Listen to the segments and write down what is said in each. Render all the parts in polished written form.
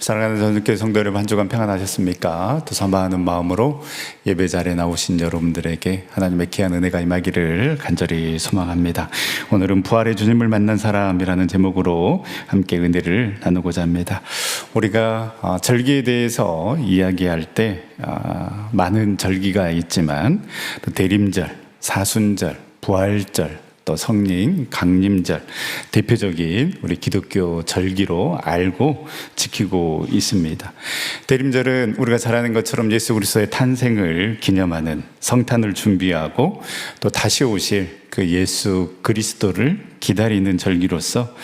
사랑하는 전국교회 성도 여러분, 한 주간 평안하셨습니까? 또 사모하는 마음으로 예배 자리에 나오신 여러분들에게 하나님의 귀한 은혜가 임하기를 간절히 소망합니다. 오늘은 부활의 주님을 만난 사람이라는 제목으로 함께 은혜를 나누고자 합니다. 우리가 절기에 대해서 이야기할 때 많은 절기가 있지만 또 대림절, 사순절, 부활절, 또 성령, 강림절, 대표적인 우리 기독교 절기로 알고 지키고 있습니다. 대림절은 우리가 잘 아는 것처럼 예수 그리스도의 탄생을 기념하는, 성탄을 준비하고 또 다시 오실 그 예수 그리스도를 기다리는 절기로서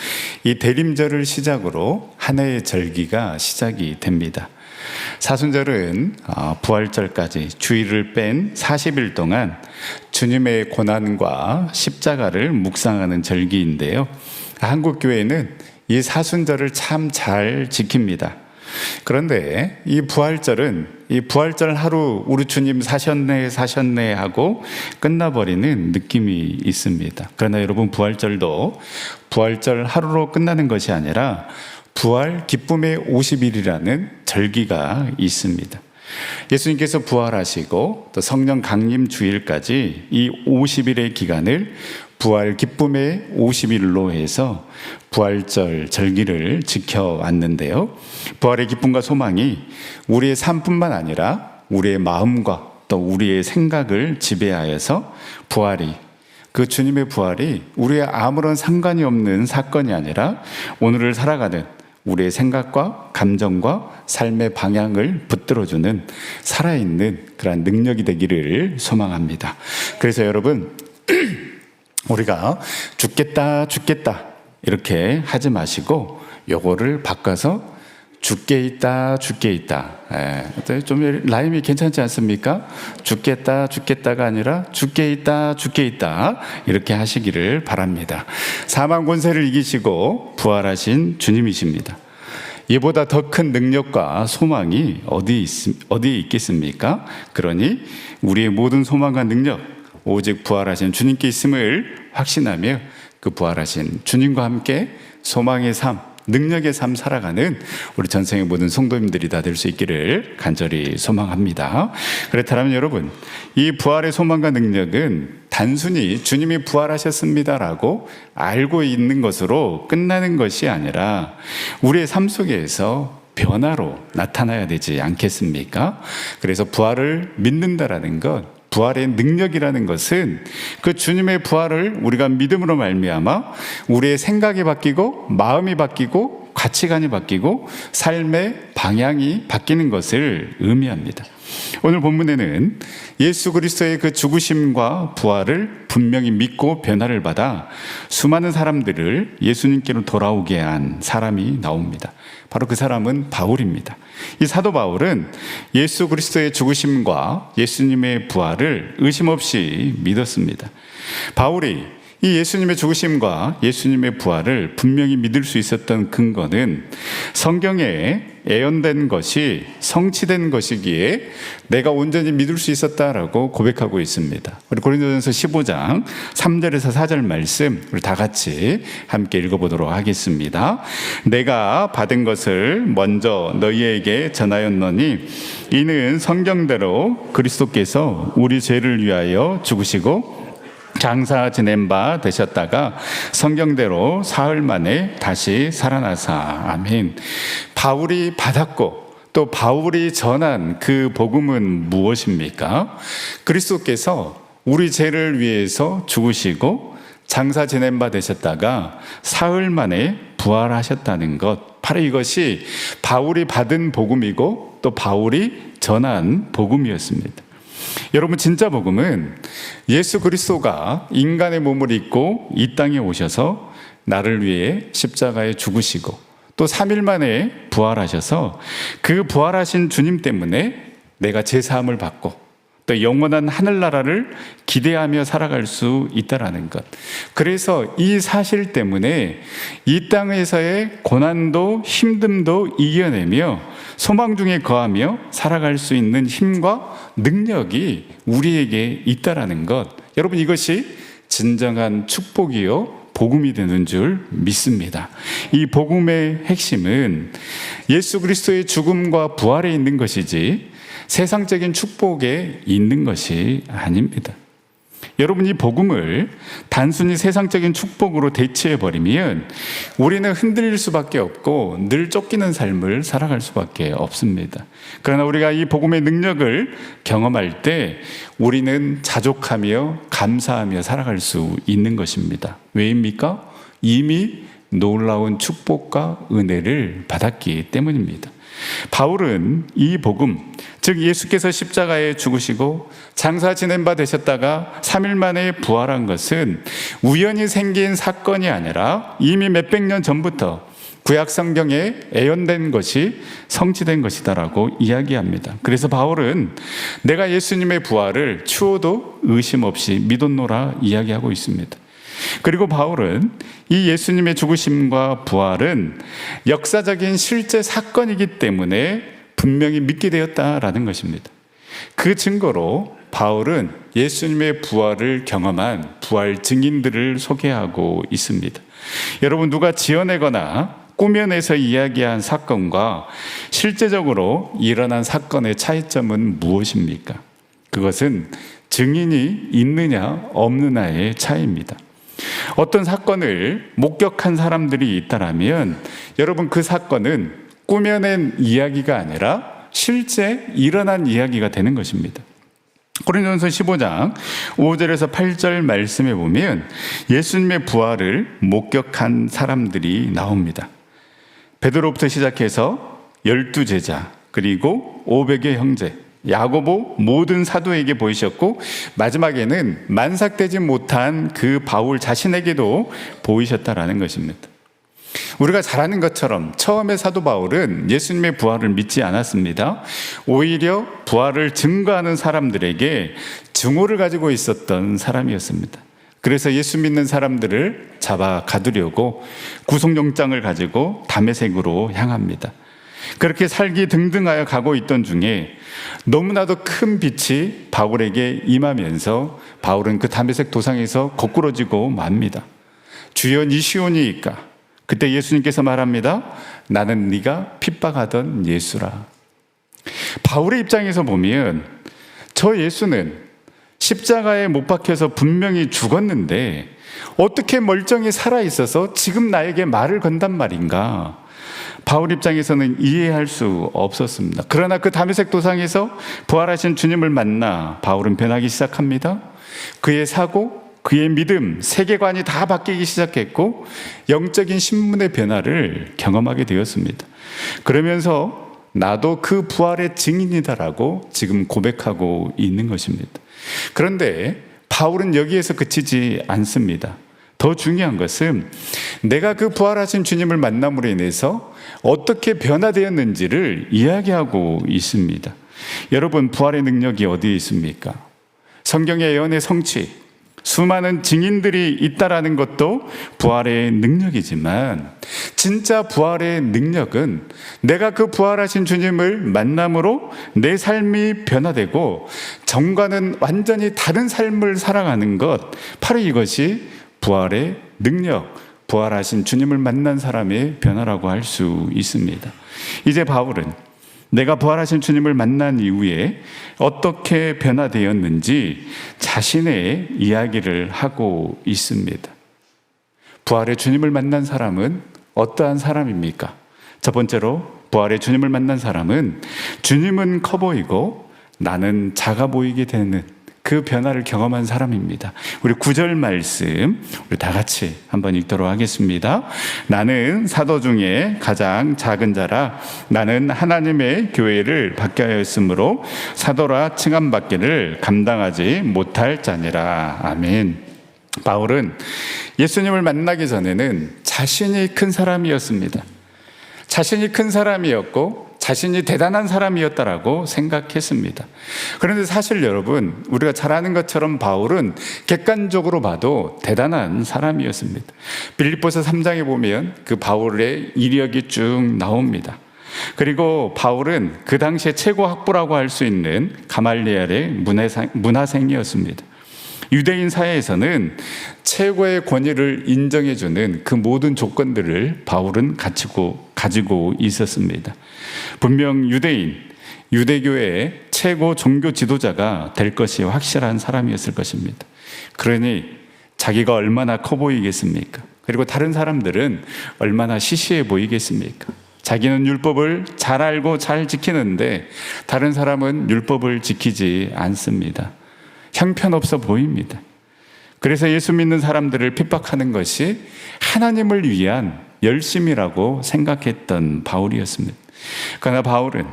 이 대림절을 시작으로 한 해의 절기가 시작이 됩니다. 사순절은 부활절까지 주일을 뺀 40일 동안 주님의 고난과 십자가를 묵상하는 절기인데요, 한국 교회는 이 사순절을 참 잘 지킵니다. 그런데 이 부활절은 이 부활절 하루 우리 주님 사셨네 하고 끝나버리는 느낌이 있습니다. 그러나 여러분, 부활절도 부활절 하루로 끝나는 것이 아니라 부활 기쁨의 50일이라는 절기가 있습니다. 예수님께서 부활하시고 또 성령 강림 주일까지 이 50일의 기간을 부활 기쁨의 50일로 해서 부활절 절기를 지켜왔는데요, 부활의 기쁨과 소망이 우리의 삶뿐만 아니라 우리의 마음과 또 우리의 생각을 지배하여서 부활이, 그 주님의 부활이 우리의 아무런 상관이 없는 사건이 아니라 오늘을 살아가는 우리의 생각과 감정과 삶의 방향을 붙들어주는 살아있는 그런 능력이 되기를 소망합니다. 그래서 여러분, 우리가 죽겠다 이렇게 하지 마시고 요거를 바꿔서 죽게 있다. 좀 라임이 괜찮지 않습니까? 죽겠다가 아니라 죽게 있다 이렇게 하시기를 바랍니다. 사망 권세를 이기시고 부활하신 주님이십니다. 이보다 더 큰 능력과 소망이 어디에 있겠습니까? 그러니 우리의 모든 소망과 능력 오직 부활하신 주님께 있음을 확신하며 그 부활하신 주님과 함께 소망의 삶, 능력의 삶 살아가는 우리 전생의 모든 성도님들이 다 될 수 있기를 간절히 소망합니다. 그렇다면 여러분, 이 부활의 소망과 능력은 단순히 주님이 부활하셨습니다라고 알고 있는 것으로 끝나는 것이 아니라 우리의 삶 속에서 변화로 나타나야 되지 않겠습니까? 그래서 부활을 믿는다라는 것, 부활의 능력이라는 것은 그 주님의 부활을 우리가 믿음으로 말미암아 우리의 생각이 바뀌고 마음이 바뀌고 가치관이 바뀌고 삶의 방향이 바뀌는 것을 의미합니다. 오늘 본문에는 예수 그리스도의 그 죽으심과 부활을 분명히 믿고 변화를 받아 수많은 사람들을 예수님께로 돌아오게 한 사람이 나옵니다. 바로 그 사람은 바울입니다. 이 사도 바울은 예수 그리스도의 죽으심과 예수님의 부활을 의심 없이 믿었습니다. 바울이 이 예수님의 죽으심과 예수님의 부활을 분명히 믿을 수 있었던 근거는 성경에 예언된 것이 성취된 것이기에 내가 온전히 믿을 수 있었다라고 고백하고 있습니다. 우리 고린도전서 15장 3절에서 4절 말씀 우리 다 같이 함께 읽어보도록 하겠습니다. 내가 받은 것을 먼저 너희에게 전하였노니 이는 성경대로 그리스도께서 우리 죄를 위하여 죽으시고 장사 지낸 바 되셨다가 성경대로 사흘 만에 다시 살아나사. 아멘. 바울이 받았고 또 바울이 전한 그 복음은 무엇입니까? 그리스도께서 우리 죄를 위해서 죽으시고 장사 지낸 바 되셨다가 사흘 만에 부활하셨다는 것, 바로 이것이 바울이 받은 복음이고 또 바울이 전한 복음이었습니다. 여러분, 진짜 복음은 예수 그리스도가 인간의 몸을 입고 이 땅에 오셔서 나를 위해 십자가에 죽으시고 또 3일 만에 부활하셔서 그 부활하신 주님 때문에 내가 제사함을 받고 또 영원한 하늘나라를 기대하며 살아갈 수 있다라는 것. 그래서 이 사실 때문에 이 땅에서의 고난도 힘듦도 이겨내며 소망 중에 거하며 살아갈 수 있는 힘과 능력이 우리에게 있다라는 것. 여러분, 이것이 진정한 축복이요 복음이 되는 줄 믿습니다. 이 복음의 핵심은 예수 그리스도의 죽음과 부활에 있는 것이지 세상적인 축복에 있는 것이 아닙니다. 여러분, 이 복음을 단순히 세상적인 축복으로 대체해버리면 우리는 흔들릴 수밖에 없고 늘 쫓기는 삶을 살아갈 수밖에 없습니다. 그러나 우리가 이 복음의 능력을 경험할 때 우리는 자족하며 감사하며 살아갈 수 있는 것입니다. 왜입니까? 이미 놀라운 축복과 은혜를 받았기 때문입니다. 바울은 이 복음, 즉 예수께서 십자가에 죽으시고 장사 지낸 바 되셨다가 3일 만에 부활한 것은 우연히 생긴 사건이 아니라 이미 몇백 년 전부터 구약 성경에 예언된 것이 성취된 것이다라고 이야기합니다. 그래서 바울은 내가 예수님의 부활을 추호도 의심 없이 믿었노라 이야기하고 있습니다. 그리고 바울은 이 예수님의 죽으심과 부활은 역사적인 실제 사건이기 때문에 분명히 믿게 되었다라는 것입니다. 그 증거로 바울은 예수님의 부활을 경험한 부활 증인들을 소개하고 있습니다. 여러분, 누가 지어내거나 꾸며내서 이야기한 사건과 실제적으로 일어난 사건의 차이점은 무엇입니까? 그것은 증인이 있느냐 없느냐의 차이입니다. 어떤 사건을 목격한 사람들이 있다라면 여러분, 그 사건은 꾸며낸 이야기가 아니라 실제 일어난 이야기가 되는 것입니다. 고린도전서 15장 5절에서 8절 말씀에 보면 예수님의 부활을 목격한 사람들이 나옵니다. 베드로부터 시작해서 12제자, 그리고 500의 형제, 야고보 모든 사도에게 보이셨고 마지막에는 만삭되지 못한 그 바울 자신에게도 보이셨다라는 것입니다. 우리가 잘 아는 것처럼 처음에 사도 바울은 예수님의 부활을 믿지 않았습니다. 오히려 부활을 증거하는 사람들에게 증오를 가지고 있었던 사람이었습니다. 그래서 예수 믿는 사람들을 잡아 가두려고 구속영장을 가지고 다메섹으로 향합니다. 그렇게 살기 등등하여 가고 있던 중에 너무나도 큰 빛이 바울에게 임하면서 바울은 그 다메섹 도상에서 거꾸러지고 맙니다. 주여 니 시온이이까? 그때 예수님께서 말합니다. 나는 네가 핍박하던 예수라. 바울의 입장에서 보면 저 예수는 십자가에 못 박혀서 분명히 죽었는데 어떻게 멀쩡히 살아있어서 지금 나에게 말을 건단 말인가? 바울 입장에서는 이해할 수 없었습니다. 그러나 그 다메섹 도상에서 부활하신 주님을 만나 바울은 변하기 시작합니다. 그의 사고, 그의 믿음, 세계관이 다 바뀌기 시작했고 영적인 신분의 변화를 경험하게 되었습니다. 그러면서 나도 그 부활의 증인이다라고 지금 고백하고 있는 것입니다. 그런데 바울은 여기에서 그치지 않습니다. 더 중요한 것은 내가 그 부활하신 주님을 만남으로 인해서 어떻게 변화되었는지를 이야기하고 있습니다. 여러분, 부활의 능력이 어디에 있습니까? 성경의 예언의 성취, 수많은 증인들이 있다라는 것도 부활의 능력이지만 진짜 부활의 능력은 내가 그 부활하신 주님을 만남으로 내 삶이 변화되고 전과는 완전히 다른 삶을 살아가는 것, 바로 이것이 부활의 능력, 부활하신 주님을 만난 사람의 변화라고 할 수 있습니다. 이제 바울은 내가 부활하신 주님을 만난 이후에 어떻게 변화되었는지 자신의 이야기를 하고 있습니다. 부활의 주님을 만난 사람은 어떠한 사람입니까? 첫 번째로 부활의 주님을 만난 사람은 주님은 커 보이고 나는 작아 보이게 되는 그 변화를 경험한 사람입니다. 우리 9절 말씀 우리 다 같이 한번 읽도록 하겠습니다. 나는 사도 중에 가장 작은 자라 나는 하나님의 교회를 받게 하였으므로 사도라 칭함받기를 감당하지 못할 자니라. 아멘. 바울은 예수님을 만나기 전에는 자신이 큰 사람이었습니다. 자신이 큰 사람이었고 자신이 대단한 사람이었다라고 생각했습니다. 그런데 사실 여러분, 우리가 잘 아는 것처럼 바울은 객관적으로 봐도 대단한 사람이었습니다. 빌립보서 3장에 보면 그 바울의 이력이 쭉 나옵니다. 그리고 바울은 그 당시에 최고 학부라고 할 수 있는 가말리엘의 문화생이었습니다. 유대인 사회에서는 최고의 권위를 인정해주는 그 모든 조건들을 바울은 가지고 있었습니다. 분명 유대교의 최고 종교 지도자가 될 것이 확실한 사람이었을 것입니다. 그러니 자기가 얼마나 커 보이겠습니까? 그리고 다른 사람들은 얼마나 시시해 보이겠습니까? 자기는 율법을 잘 알고 잘 지키는데 다른 사람은 율법을 지키지 않습니다. 형편없어 보입니다. 그래서 예수 믿는 사람들을 핍박하는 것이 하나님을 위한 열심이라고 생각했던 바울이었습니다. 그러나 바울은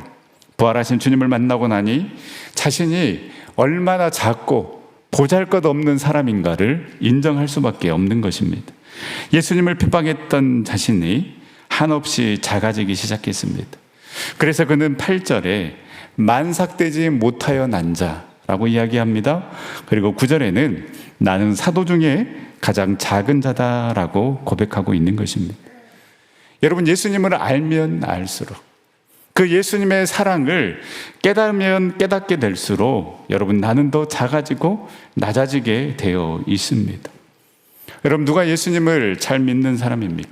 부활하신 주님을 만나고 나니 자신이 얼마나 작고 보잘것없는 사람인가를 인정할 수밖에 없는 것입니다. 예수님을 핍박했던 자신이 한없이 작아지기 시작했습니다. 그래서 그는 8절에 만삭되지 못하여 난 자라고 이야기합니다. 그리고 9절에는 나는 사도 중에 가장 작은 자다라고 고백하고 있는 것입니다. 여러분, 예수님을 알면 알수록, 그 예수님의 사랑을 깨달으면 깨닫게 될수록 여러분, 나는 더 작아지고 낮아지게 되어 있습니다. 여러분, 누가 예수님을 잘 믿는 사람입니까?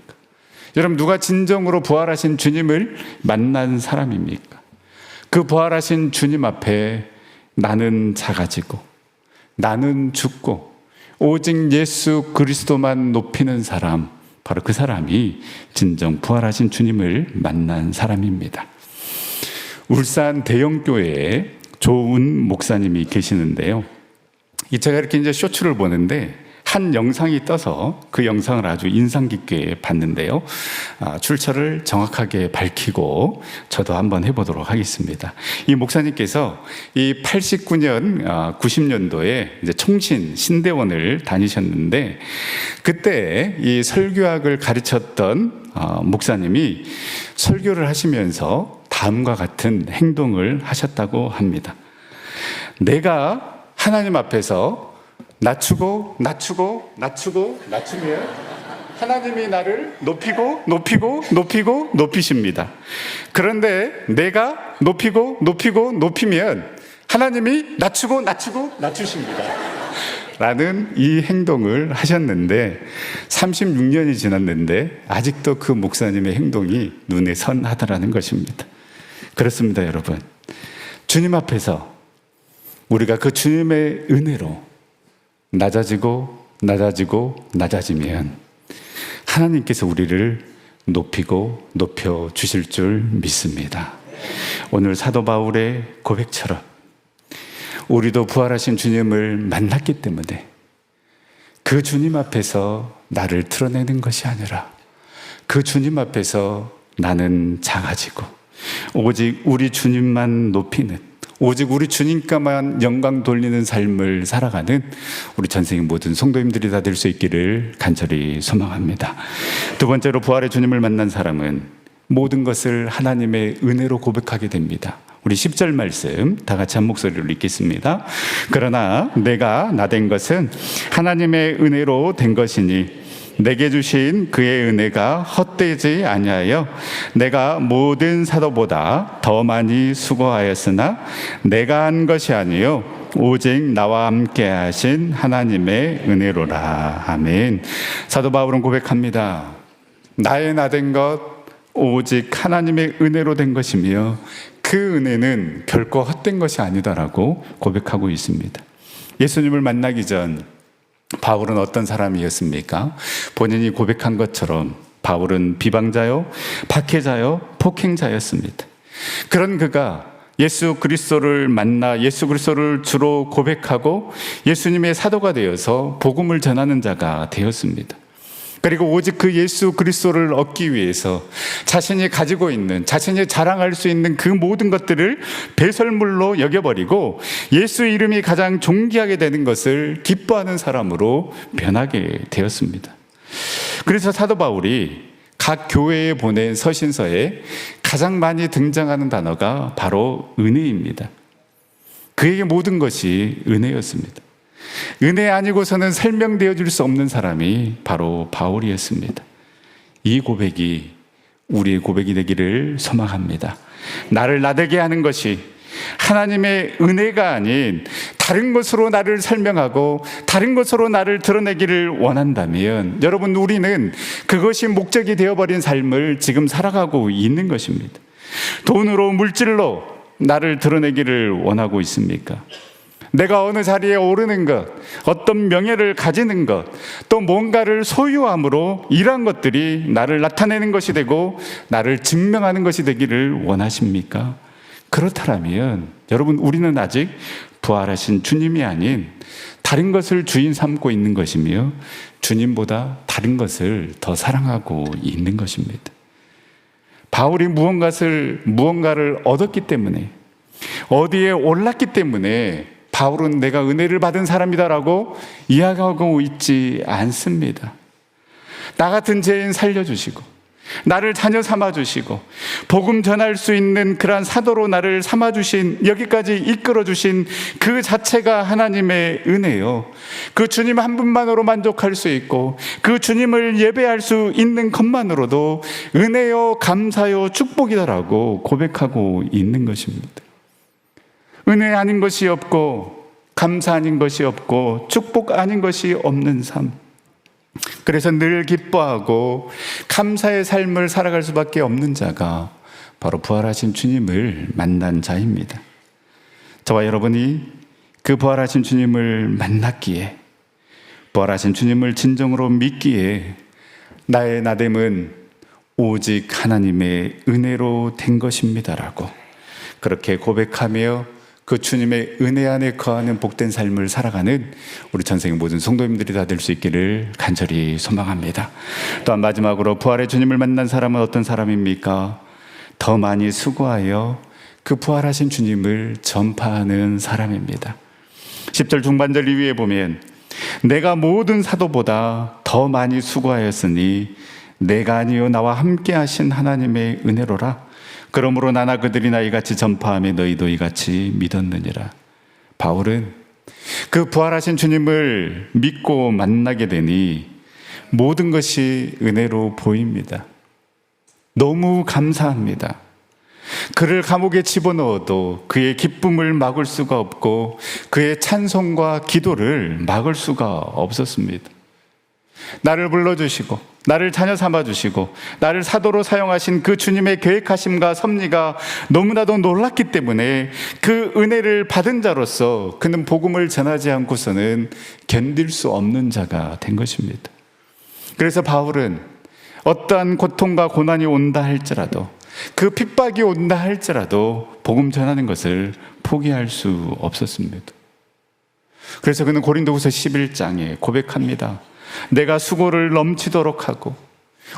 여러분, 누가 진정으로 부활하신 주님을 만난 사람입니까? 그 부활하신 주님 앞에 나는 작아지고 나는 죽고 오직 예수 그리스도만 높이는 사람, 바로 그 사람이 진정 부활하신 주님을 만난 사람입니다. 울산 대형교회에 조은 목사님이 계시는데요. 제가 이렇게 이제 쇼츠를 보는데 한 영상이 떠서 그 영상을 아주 인상 깊게 봤는데요. 출처를 정확하게 밝히고 저도 한번 해보도록 하겠습니다. 이 목사님께서 이 89년, 90년도에 이제 총신 신대원을 다니셨는데 그때 이 설교학을 가르쳤던 목사님이 설교를 하시면서 다음과 같은 행동을 하셨다고 합니다. 내가 하나님 앞에서 낮추면 하나님이 나를 높이십니다. 그런데 내가 높이면 하나님이 낮추십니다. 라는 이 행동을 하셨는데 36년이 지났는데 아직도 그 목사님의 행동이 눈에 선하다라는 것입니다. 그렇습니다, 여러분. 주님 앞에서 우리가 그 주님의 은혜로 낮아지면 하나님께서 우리를 높여 주실 줄 믿습니다. 오늘 사도 바울의 고백처럼 우리도 부활하신 주님을 만났기 때문에 그 주님 앞에서 나를 드러내는 것이 아니라 그 주님 앞에서 나는 작아지고 오직 우리 주님만 높이는, 오직 우리 주님께만 영광 돌리는 삶을 살아가는 우리 전생의 모든 성도님들이 다 될 수 있기를 간절히 소망합니다. 두 번째로, 부활의 주님을 만난 사람은 모든 것을 하나님의 은혜로 고백하게 됩니다. 우리 10절 말씀 다 같이 한 목소리로 읽겠습니다. 그러나 내가 나 된 것은 하나님의 은혜로 된 것이니 내게 주신 그의 은혜가 헛되지 아니하여 내가 모든 사도보다 더 많이 수고하였으나 내가 한 것이 아니요 오직 나와 함께 하신 하나님의 은혜로라. 아멘. 사도 바울은 고백합니다. 나의 나 된 것 오직 하나님의 은혜로 된 것이며 그 은혜는 결코 헛된 것이 아니다라고 고백하고 있습니다. 예수님을 만나기 전 바울은 어떤 사람이었습니까? 본인이 고백한 것처럼 바울은 비방자요, 박해자요, 폭행자였습니다. 그런 그가 예수 그리스도를 만나 예수 그리스도를 주로 고백하고 예수님의 사도가 되어서 복음을 전하는 자가 되었습니다. 그리고 오직 그 예수 그리스도를 얻기 위해서 자신이 가지고 있는, 자신이 자랑할 수 있는 그 모든 것들을 배설물로 여겨버리고 예수 이름이 가장 존귀하게 되는 것을 기뻐하는 사람으로 변하게 되었습니다. 그래서 사도 바울이 각 교회에 보낸 서신서에 가장 많이 등장하는 단어가 바로 은혜입니다. 그에게 모든 것이 은혜였습니다. 은혜 아니고서는 설명되어 줄 수 없는 사람이 바로 바울이었습니다. 이 고백이 우리의 고백이 되기를 소망합니다. 나를 나되게 하는 것이 하나님의 은혜가 아닌 다른 것으로 나를 설명하고 다른 것으로 나를 드러내기를 원한다면 여러분, 우리는 그것이 목적이 되어버린 삶을 지금 살아가고 있는 것입니다. 돈으로, 물질로 나를 드러내기를 원하고 있습니까? 내가 어느 자리에 오르는 것, 어떤 명예를 가지는 것, 또 뭔가를 소유함으로 이러한 것들이 나를 나타내는 것이 되고 나를 증명하는 것이 되기를 원하십니까? 그렇다면 여러분, 우리는 아직 부활하신 주님이 아닌 다른 것을 주인 삼고 있는 것이며 주님보다 다른 것을 더 사랑하고 있는 것입니다. 바울이 무언가를 얻었기 때문에, 어디에 올랐기 때문에 바울은 내가 은혜를 받은 사람이다라고 이야기하고 있지 않습니다. 나 같은 죄인 살려주시고 나를 자녀 삼아주시고 복음 전할 수 있는 그러한 사도로 나를 삼아주신, 여기까지 이끌어주신 그 자체가 하나님의 은혜요, 그 주님 한 분만으로 만족할 수 있고 그 주님을 예배할 수 있는 것만으로도 은혜요, 감사요, 축복이다라고 고백하고 있는 것입니다. 은혜 아닌 것이 없고 감사 아닌 것이 없고 축복 아닌 것이 없는 삶, 그래서 늘 기뻐하고 감사의 삶을 살아갈 수밖에 없는 자가 바로 부활하신 주님을 만난 자입니다. 저와 여러분이 그 부활하신 주님을 만났기에, 부활하신 주님을 진정으로 믿기에 나의 나됨은 오직 하나님의 은혜로 된 것입니다라고 그렇게 고백하며 그 주님의 은혜 안에 거하는 복된 삶을 살아가는 우리 전생의 모든 성도님들이 다 될 수 있기를 간절히 소망합니다. 또한 마지막으로 부활의 주님을 만난 사람은 어떤 사람입니까? 더 많이 수고하여 그 부활하신 주님을 전파하는 사람입니다. 10절 중반절 이후에 보면 내가 모든 사도보다 더 많이 수고하였으니 내가 아니요 나와 함께 하신 하나님의 은혜로라. 그러므로 나나 그들이나 이같이 전파하며 너희도 이같이 믿었느니라. 바울은 그 부활하신 주님을 믿고 만나게 되니 모든 것이 은혜로 보입니다. 너무 감사합니다. 그를 감옥에 집어넣어도 그의 기쁨을 막을 수가 없고 그의 찬송과 기도를 막을 수가 없었습니다. 나를 불러주시고 나를 자녀 삼아주시고 나를 사도로 사용하신 그 주님의 계획하심과 섭리가 너무나도 놀랐기 때문에 그 은혜를 받은 자로서 그는 복음을 전하지 않고서는 견딜 수 없는 자가 된 것입니다. 그래서 바울은 어떠한 고통과 고난이 온다 할지라도, 그 핍박이 온다 할지라도 복음 전하는 것을 포기할 수 없었습니다. 그래서 그는 고린도후서 11장에 고백합니다. 내가 수고를 넘치도록 하고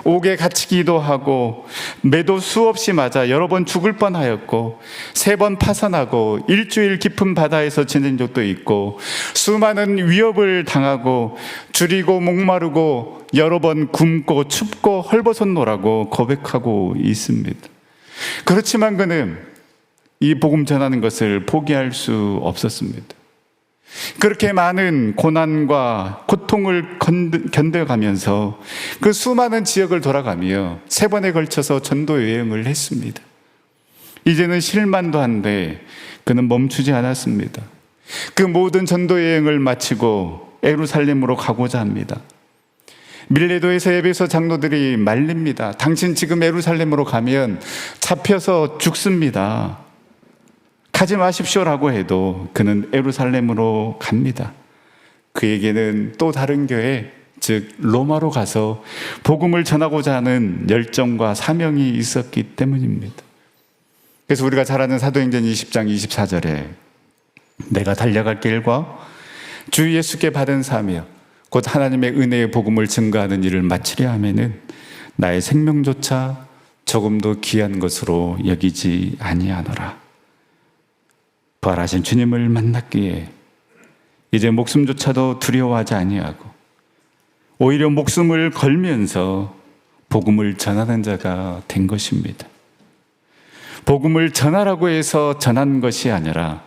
옥에 갇히기도 하고 매도 수없이 맞아 여러 번 죽을 뻔하였고 3번 파산하고 일주일 깊은 바다에서 지낸 적도 있고 수많은 위협을 당하고 줄이고 목마르고 여러 번 굶고 춥고 헐벗었노라고 고백하고 있습니다. 그렇지만 그는 이 복음 전하는 것을 포기할 수 없었습니다. 그렇게 많은 고난과 고통을 견뎌가면서 그 수많은 지역을 돌아가며 3번에 걸쳐서 전도 여행을 했습니다. 이제는 실만도 한데 그는 멈추지 않았습니다. 그 모든 전도 여행을 마치고 예루살렘으로 가고자 합니다. 밀레도에서 에베소 장로들이 말립니다. 당신 지금 예루살렘으로 가면 잡혀서 죽습니다. 가지 마십시오라고 해도 그는 예루살렘으로 갑니다. 그에게는 또 다른 교회, 즉 로마로 가서 복음을 전하고자 하는 열정과 사명이 있었기 때문입니다. 그래서 우리가 잘 아는 사도행전 20장 24절에 내가 달려갈 길과 주 예수께 받은 사명 곧 하나님의 은혜의 복음을 증거하는 일을 마치려 하면은 나의 생명조차 조금도 귀한 것으로 여기지 아니하노라. 부활하신 주님을 만났기에 이제 목숨조차도 두려워하지 아니하고 오히려 목숨을 걸면서 복음을 전하는 자가 된 것입니다. 복음을 전하라고 해서 전한 것이 아니라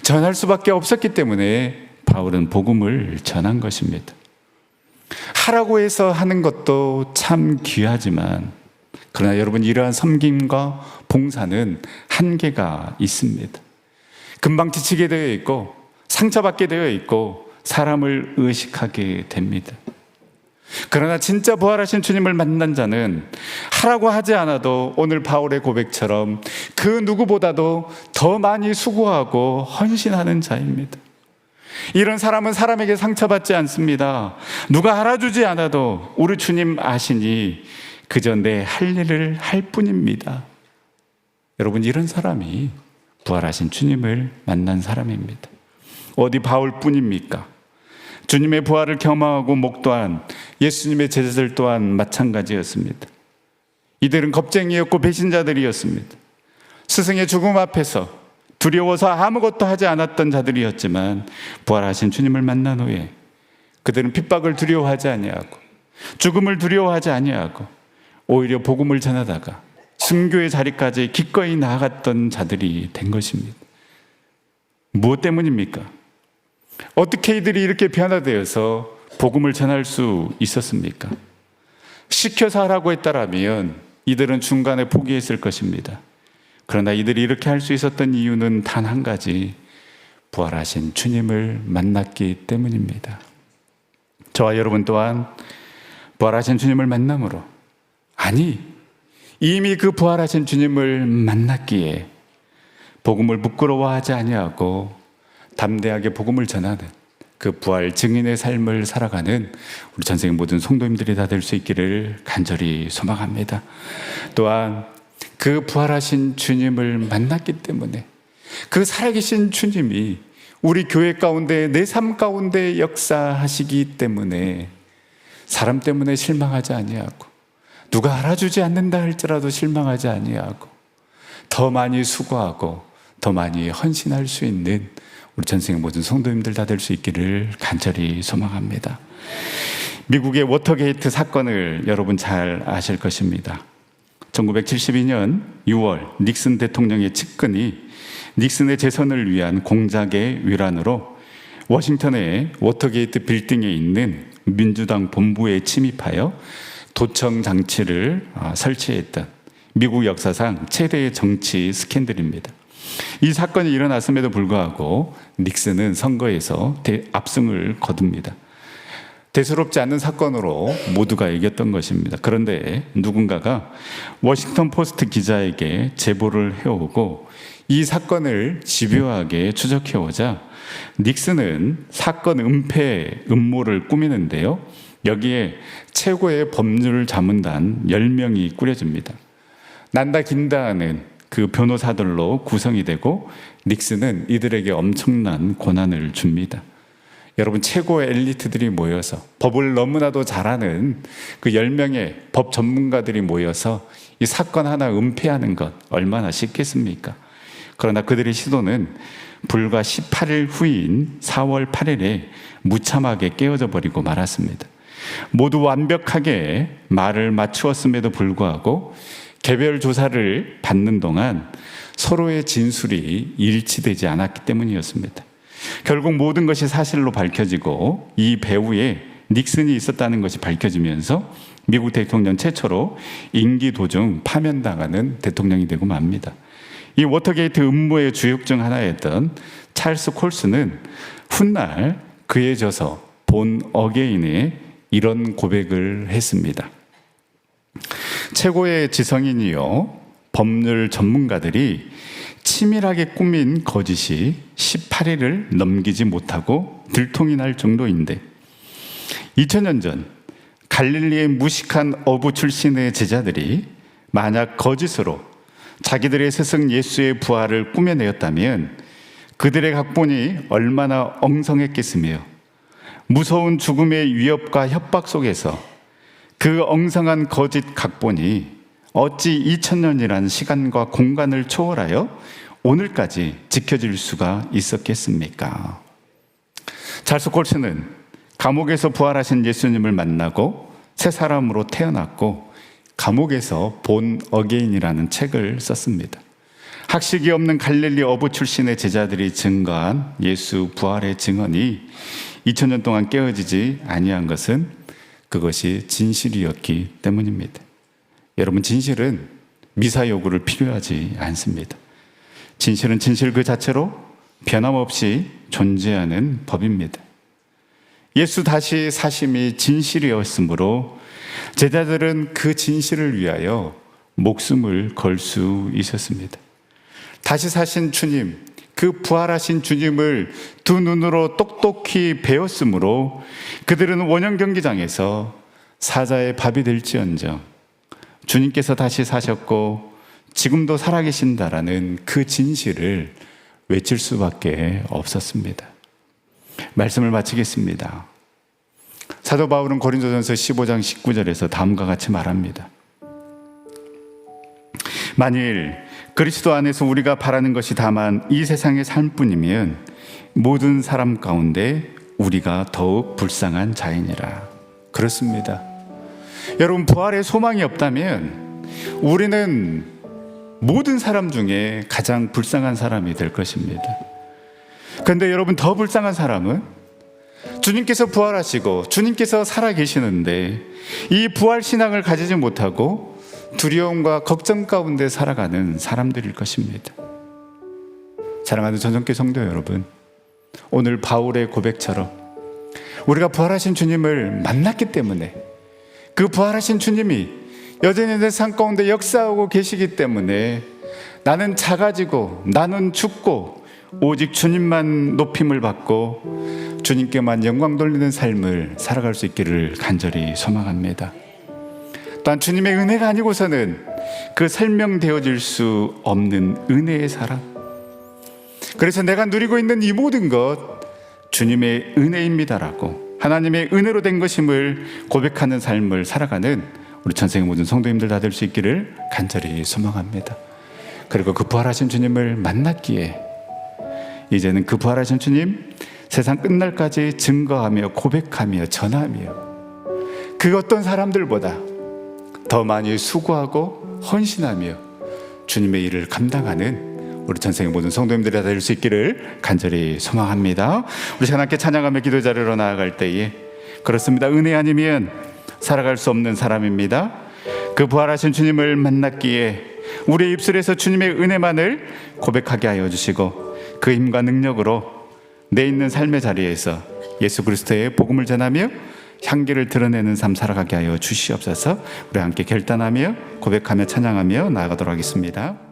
전할 수밖에 없었기 때문에 바울은 복음을 전한 것입니다. 하라고 해서 하는 것도 참 귀하지만 그러나 여러분, 이러한 섬김과 봉사는 한계가 있습니다. 금방 지치게 되어 있고 상처받게 되어 있고 사람을 의식하게 됩니다. 그러나 진짜 부활하신 주님을 만난 자는 하라고 하지 않아도 오늘 바울의 고백처럼 그 누구보다도 더 많이 수고하고 헌신하는 자입니다. 이런 사람은 사람에게 상처받지 않습니다. 누가 알아주지 않아도 우리 주님 아시니 그저 내 할 일을 할 뿐입니다. 여러분, 이런 사람이 부활하신 주님을 만난 사람입니다. 어디 바울뿐입니까? 주님의 부활을 경험하고 목도한 예수님의 제자들 또한 마찬가지였습니다. 이들은 겁쟁이였고 배신자들이었습니다. 스승의 죽음 앞에서 두려워서 아무것도 하지 않았던 자들이었지만 부활하신 주님을 만난 후에 그들은 핍박을 두려워하지 아니하고 죽음을 두려워하지 아니하고 오히려 복음을 전하다가 순교의 자리까지 기꺼이 나아갔던 자들이 된 것입니다. 무엇 때문입니까? 어떻게 이들이 이렇게 변화되어서 복음을 전할 수 있었습니까? 시켜서 하라고 했다라면 이들은 중간에 포기했을 것입니다. 그러나 이들이 이렇게 할 수 있었던 이유는 단 한 가지, 부활하신 주님을 만났기 때문입니다. 저와 여러분 또한 부활하신 주님을 만남으로, 아니 이미 그 부활하신 주님을 만났기에 복음을 부끄러워하지 아니하고 담대하게 복음을 전하는 그 부활 증인의 삶을 살아가는 우리 전생의 모든 성도님들이 다 될 수 있기를 간절히 소망합니다. 또한 그 부활하신 주님을 만났기 때문에 그 살아계신 주님이 우리 교회 가운데, 내 삶 가운데 역사하시기 때문에 사람 때문에 실망하지 아니하고 누가 알아주지 않는다 할지라도 실망하지 아니하고 더 많이 수고하고 더 많이 헌신할 수 있는 우리 전생의 모든 성도님들 다 될 수 있기를 간절히 소망합니다. 미국의 워터게이트 사건을 여러분 잘 아실 것입니다. 1972년 6월 닉슨 대통령의 측근이 닉슨의 재선을 위한 공작의 일환으로 워싱턴의 워터게이트 빌딩에 있는 민주당 본부에 침입하여 도청 장치를 설치했던 미국 역사상 최대의 정치 스캔들입니다. 이 사건이 일어났음에도 불구하고 닉슨은 선거에서 압승을 거둡니다. 대수롭지 않는 사건으로 모두가 이겼던 것입니다. 그런데 누군가가 워싱턴 포스트 기자에게 제보를 해오고 이 사건을 집요하게 추적해오자 닉슨은 사건 은폐 음모를 꾸미는데요, 여기에 최고의 법률 자문단 10명이 꾸려집니다. 난다 긴다 하는 그 변호사들로 구성이 되고 닉슨은 이들에게 엄청난 권한을 줍니다. 여러분, 최고의 엘리트들이 모여서 법을 너무나도 잘하는 그 10명의 법 전문가들이 모여서 이 사건 하나 은폐하는 것 얼마나 쉽겠습니까? 그러나 그들의 시도는 불과 18일 후인 4월 8일에 무참하게 깨어져 버리고 말았습니다. 모두 완벽하게 말을 맞추었음에도 불구하고 개별 조사를 받는 동안 서로의 진술이 일치되지 않았기 때문이었습니다. 결국 모든 것이 사실로 밝혀지고 이 배후에 닉슨이 있었다는 것이 밝혀지면서 미국 대통령 최초로 임기 도중 파면당하는 대통령이 되고 맙니다. 이 워터게이트 음모의 주역 중 하나였던 찰스 콜스는 훗날 그에 져서 본 어게인에 이런 고백을 했습니다. 최고의 지성인이요 법률 전문가들이 치밀하게 꾸민 거짓이 18일을 넘기지 못하고 들통이 날 정도인데 2000년 전 갈릴리의 무식한 어부 출신의 제자들이 만약 거짓으로 자기들의 스승 예수의 부활을 꾸며내었다면 그들의 각본이 얼마나 엉성했겠으며 무서운 죽음의 위협과 협박 속에서 그 엉성한 거짓 각본이 어찌 2000년이라는 시간과 공간을 초월하여 오늘까지 지켜질 수가 있었겠습니까? 찰스 콜스는 감옥에서 부활하신 예수님을 만나고 새 사람으로 태어났고 감옥에서 본 어게인이라는 책을 썼습니다. 학식이 없는 갈릴리 어부 출신의 제자들이 증거한 예수 부활의 증언이 2000년 동안 깨어지지 아니한 것은 그것이 진실이었기 때문입니다. 여러분, 진실은 미사 요구를 필요하지 않습니다. 진실은 진실 그 자체로 변함없이 존재하는 법입니다. 예수 다시 사심이 진실이었으므로 제자들은 그 진실을 위하여 목숨을 걸 수 있었습니다. 다시 사신 주님, 그 부활하신 주님을 두 눈으로 똑똑히 배웠으므로 그들은 원형 경기장에서 사자의 밥이 될지언정 주님께서 다시 사셨고 지금도 살아계신다라는 그 진실을 외칠 수밖에 없었습니다. 말씀을 마치겠습니다. 사도 바울은 고린도전서 15장 19절에서 다음과 같이 말합니다. 만일 그리스도 안에서 우리가 바라는 것이 다만 이 세상의 삶뿐이면 모든 사람 가운데 우리가 더욱 불쌍한 자이니라. 그렇습니다. 여러분, 부활의 소망이 없다면 우리는 모든 사람 중에 가장 불쌍한 사람이 될 것입니다. 그런데 여러분, 더 불쌍한 사람은 주님께서 부활하시고 주님께서 살아계시는데 이 부활 신앙을 가지지 못하고 두려움과 걱정 가운데 살아가는 사람들일 것입니다. 사랑하는 전성교 성도 여러분, 오늘 바울의 고백처럼 우리가 부활하신 주님을 만났기 때문에, 그 부활하신 주님이 여전히 내 삶 가운데 역사하고 계시기 때문에 나는 작아지고 나는 죽고 오직 주님만 높임을 받고 주님께만 영광 돌리는 삶을 살아갈 수 있기를 간절히 소망합니다. 또한 주님의 은혜가 아니고서는 그 설명되어질 수 없는 은혜의 사람, 그래서 내가 누리고 있는 이 모든 것 주님의 은혜입니다라고 하나님의 은혜로 된 것임을 고백하는 삶을 살아가는 우리 전생의 모든 성도님들 다 될 수 있기를 간절히 소망합니다. 그리고 그 부활하신 주님을 만났기에 이제는 그 부활하신 주님 세상 끝날까지 증거하며 고백하며 전하며 그 어떤 사람들보다 더 많이 수고하고 헌신하며 주님의 일을 감당하는 우리 전생의 모든 성도님들이 다 될 수 있기를 간절히 소망합니다. 우리 하나님께 찬양하며 기도 자리로 나아갈 때에 그렇습니다. 은혜 아니면 살아갈 수 없는 사람입니다. 그 부활하신 주님을 만났기에 우리의 입술에서 주님의 은혜만을 고백하게 하여 주시고 그 힘과 능력으로 내 있는 삶의 자리에서 예수 그리스도의 복음을 전하며 향기를 드러내는 삶 살아가게 하여 주시옵소서. 우리 함께 결단하며 고백하며 찬양하며 나아가도록 하겠습니다.